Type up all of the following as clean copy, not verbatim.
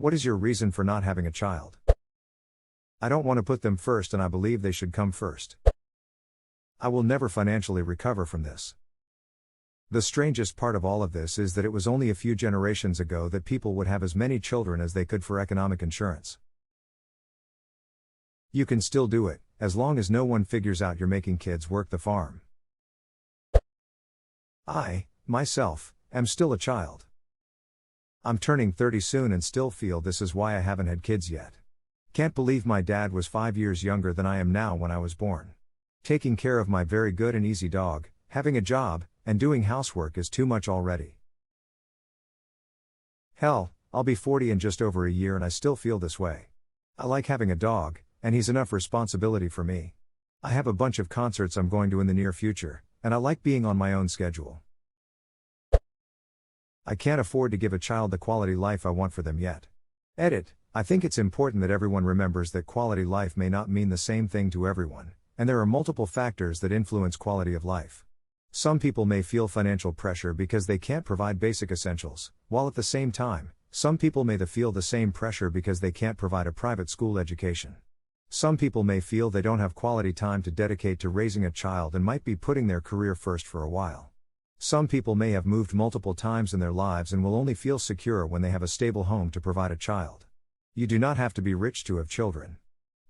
What is your reason for not having a child? I don't want to put them first and I believe they should come first. I will never financially recover from this. The strangest part of all of this is that it was only a few generations ago that people would have as many children as they could for economic insurance. You can still do it, as long as no one figures out you're making kids work the farm. I, myself, am still a child. I'm turning 30 soon and still feel this is why I haven't had kids yet. Can't believe my dad was 5 years younger than I am now when I was born. Taking care of my very good and easy dog, having a job, and doing housework is too much already. Hell, I'll be 40 in just over a year and I still feel this way. I like having a dog, and he's enough responsibility for me. I have a bunch of concerts I'm going to in the near future, and I like being on my own schedule. I can't afford to give a child the quality life I want for them yet. Edit. I think it's important that everyone remembers that quality life may not mean the same thing to everyone, and there are multiple factors that influence quality of life. Some people may feel financial pressure because they can't provide basic essentials, while at the same time, some people may feel the same pressure because they can't provide a private school education. Some people may feel they don't have quality time to dedicate to raising a child and might be putting their career first for a while. Some people may have moved multiple times in their lives and will only feel secure when they have a stable home to provide a child. You do not have to be rich to have children.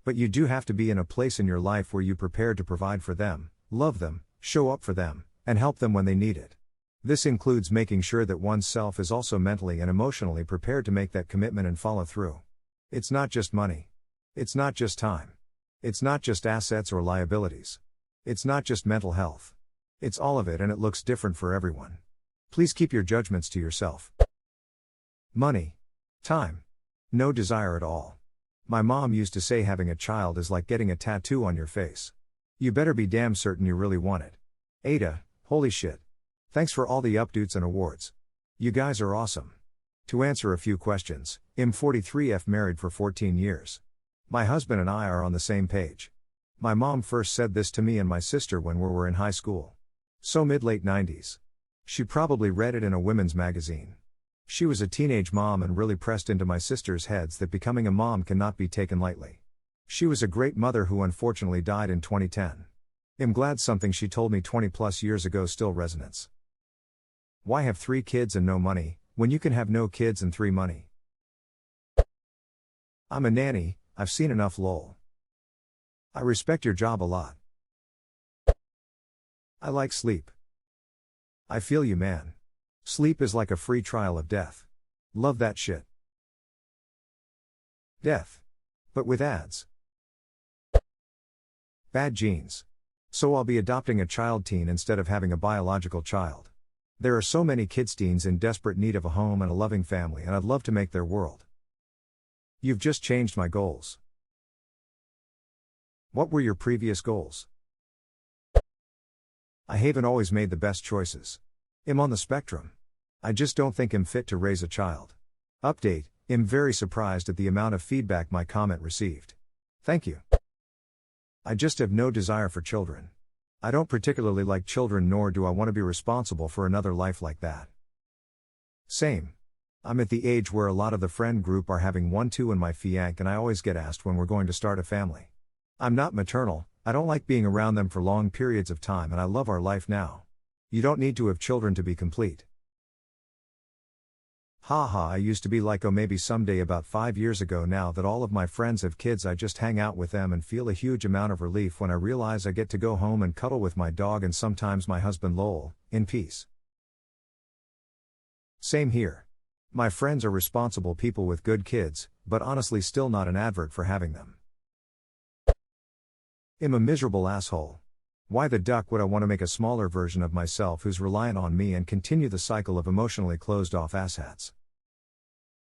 But you do have to be in a place in your life where you're prepared to provide for them, love them, show up for them, and help them when they need it. This includes making sure that oneself is also mentally and emotionally prepared to make that commitment and follow through. It's not just money. It's not just time. It's not just assets or liabilities. It's not just mental health. It's all of it and it looks different for everyone. Please keep your judgments to yourself. Money. Time. No desire at all. My mom used to say having a child is like getting a tattoo on your face. You better be damn certain you really want it. Ada, holy shit. Thanks for all the updates and awards. You guys are awesome. To answer a few questions, I'm 43F married for 14 years. My husband and I are on the same page. My mom first said this to me and my sister when we were in high school. So mid-late 90s. She probably read it in a women's magazine. She was a teenage mom and really pressed into my sister's heads that becoming a mom cannot be taken lightly. She was a great mother who unfortunately died in 2010. I'm glad something she told me 20 plus years ago still resonates. Why have 3 kids and no money, when you can have no kids and 3 money? I'm a nanny, I've seen enough lol. I respect your job a lot. I like sleep. I feel you man. Sleep is like a free trial of death. Love that shit. Death. But with ads. Bad genes. So I'll be adopting a child teen instead of having a biological child. There are so many kids teens in desperate need of a home and a loving family and I'd love to make their world. You've just changed my goals. What were your previous goals? I haven't always made the best choices. I'm on the spectrum. I just don't think I'm fit to raise a child. Update, I'm very surprised at the amount of feedback my comment received. Thank you. I just have no desire for children. I don't particularly like children nor do I want to be responsible for another life like that. Same. I'm at the age where a lot of the friend group are having 1-2 and my fianc and I always get asked when we're going to start a family. I'm not maternal, I don't like being around them for long periods of time and I love our life now. You don't need to have children to be complete. Haha, I used to be like maybe someday about 5 years ago now that all of my friends have kids I just hang out with them and feel a huge amount of relief when I realize I get to go home and cuddle with my dog and sometimes my husband lol, in peace. Same here. My friends are responsible people with good kids, but honestly still not an advert for having them. I'm a miserable asshole. Why the duck would I want to make a smaller version of myself who's reliant on me and continue the cycle of emotionally closed off asshats?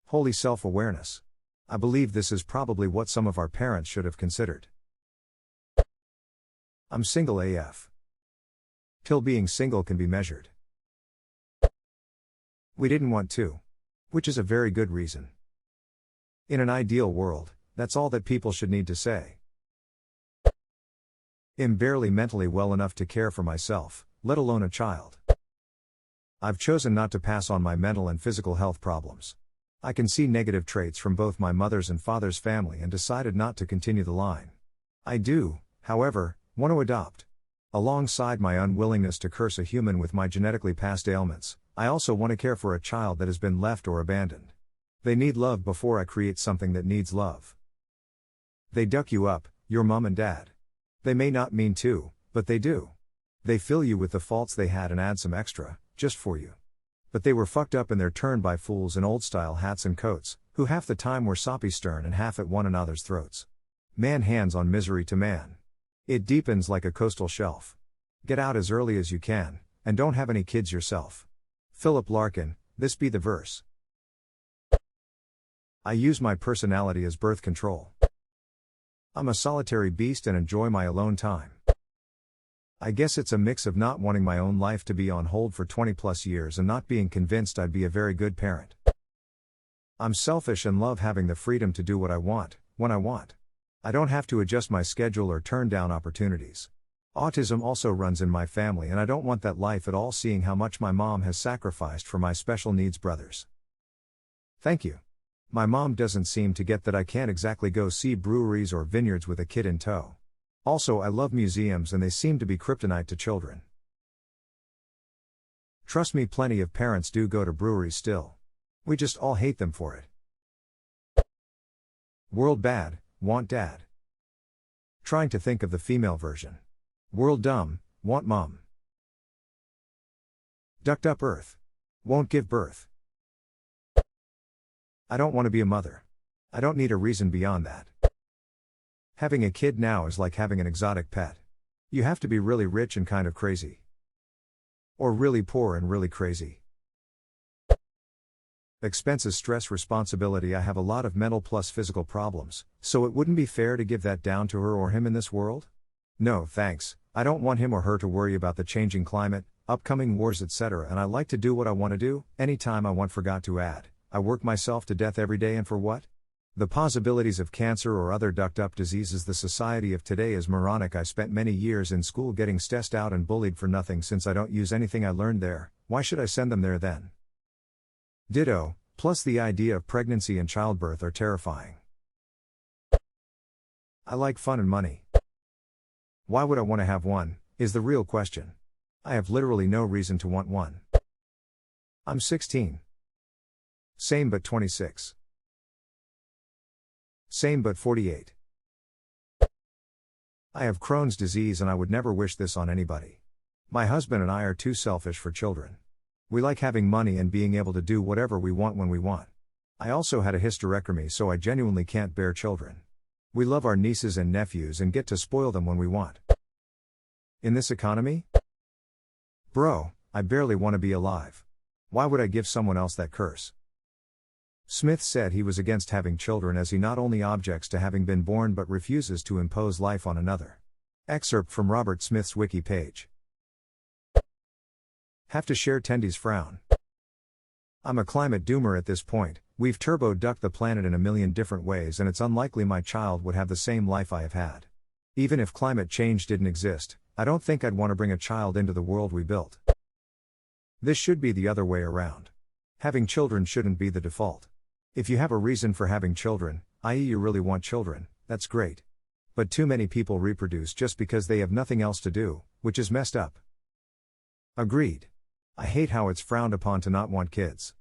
Holy self-awareness. I believe this is probably what some of our parents should have considered. I'm single AF. Till being single can be measured. We didn't want to. Which is a very good reason. In an ideal world, that's all that people should need to say. I'm barely mentally well enough to care for myself, let alone a child. I've chosen not to pass on my mental and physical health problems. I can see negative traits from both my mother's and father's family and decided not to continue the line. I do, however, want to adopt. Alongside my unwillingness to curse a human with my genetically passed ailments, I also want to care for a child that has been left or abandoned. They need love before I create something that needs love. They duck you up, your mom and dad. They may not mean to, but they do. They fill you with the faults they had and add some extra, just for you. But they were fucked up in their turn by fools in old-style hats and coats, who half the time were soppy stern and half at one another's throats. Man hands on misery to man. It deepens like a coastal shelf. Get out as early as you can, and don't have any kids yourself. Philip Larkin, this be the verse. I use my personality as birth control. I'm a solitary beast and enjoy my alone time. I guess it's a mix of not wanting my own life to be on hold for 20 plus years and not being convinced I'd be a very good parent. I'm selfish and love having the freedom to do what I want, when I want. I don't have to adjust my schedule or turn down opportunities. Autism also runs in my family and I don't want that life at all, seeing how much my mom has sacrificed for my special needs brothers. Thank you. My mom doesn't seem to get that I can't exactly go see breweries or vineyards with a kid in tow. Also, I love museums and they seem to be kryptonite to children. Trust me, plenty of parents do go to breweries still. We just all hate them for it. World bad, want dad. Trying to think of the female version. World dumb, want mom. Ducked up earth. Won't give birth. I don't want to be a mother. I don't need a reason beyond that. Having a kid now is like having an exotic pet. You have to be really rich and kind of crazy. Or really poor and really crazy. Expenses, stress, responsibility. I have a lot of mental plus physical problems, so it wouldn't be fair to give that down to her or him in this world? No thanks, I don't want him or her to worry about the changing climate, upcoming wars, etc. And I like to do what I want to do, anytime I want. Forgot to add, I work myself to death every day, and for what? The possibilities of cancer or other ducked up diseases. The society of today is moronic. I spent many years in school getting stressed out and bullied for nothing. Since I don't use anything I learned there, why should I send them there then? Ditto, plus the idea of pregnancy and childbirth are terrifying. I like fun and money. Why would I want to have one, is the real question. I have literally no reason to want one. I'm 16. Same but 26. Same but 48. I have Crohn's disease and I would never wish this on anybody. My husband and I are too selfish for children. We like having money and being able to do whatever we want when we want. I also had a hysterectomy, so I genuinely can't bear children. We love our nieces and nephews and get to spoil them when we want. In this economy? Bro, I barely want to be alive. Why would I give someone else that curse? Smith said he was against having children as he not only objects to having been born but refuses to impose life on another. Excerpt from Robert Smith's wiki page. Have to share Tendy's frown. I'm a climate doomer at this point. We've turbo-ducked the planet in a million different ways and it's unlikely my child would have the same life I have had. Even if climate change didn't exist, I don't think I'd want to bring a child into the world we built. This should be the other way around. Having children shouldn't be the default. If you have a reason for having children, i.e. you really want children, that's great. But too many people reproduce just because they have nothing else to do, which is messed up. Agreed. I hate how it's frowned upon to not want kids.